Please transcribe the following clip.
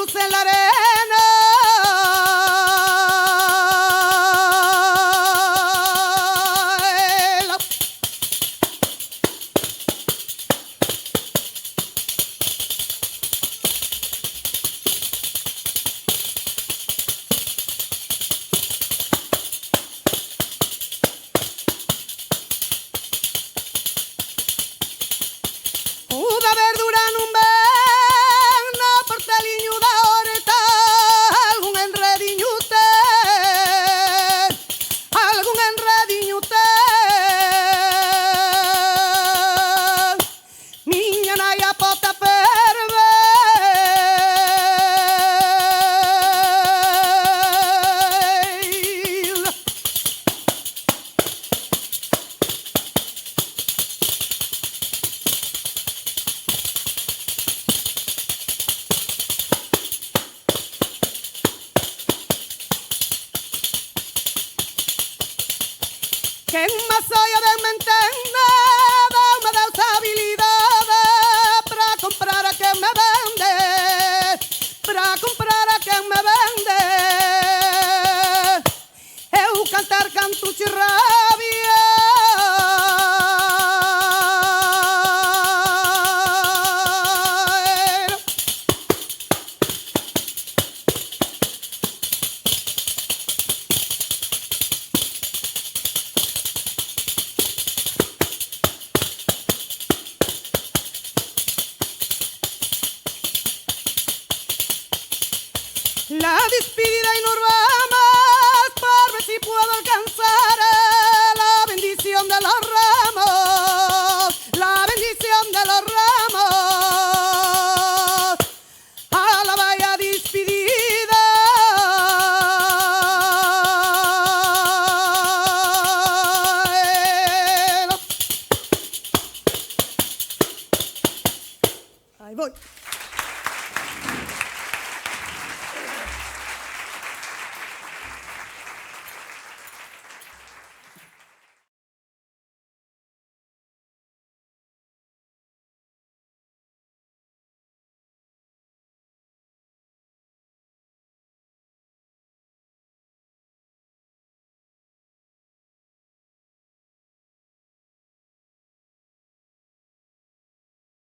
cruz en la arena. Una verdura en un ven, no porta liño da horta, algún enrediño ten, algún enrediño ten. Miña naya pota ferve. Que más soy de nada, me da habilidades para comprar a quien me vende, para comprar a quien me vende. Eu cantar cantucho y rabia. La despedida y nos vamos por ver si puedo alcanzar la bendición de los ramos, la bendición de los ramos a la vaya despedida. Ahí voy.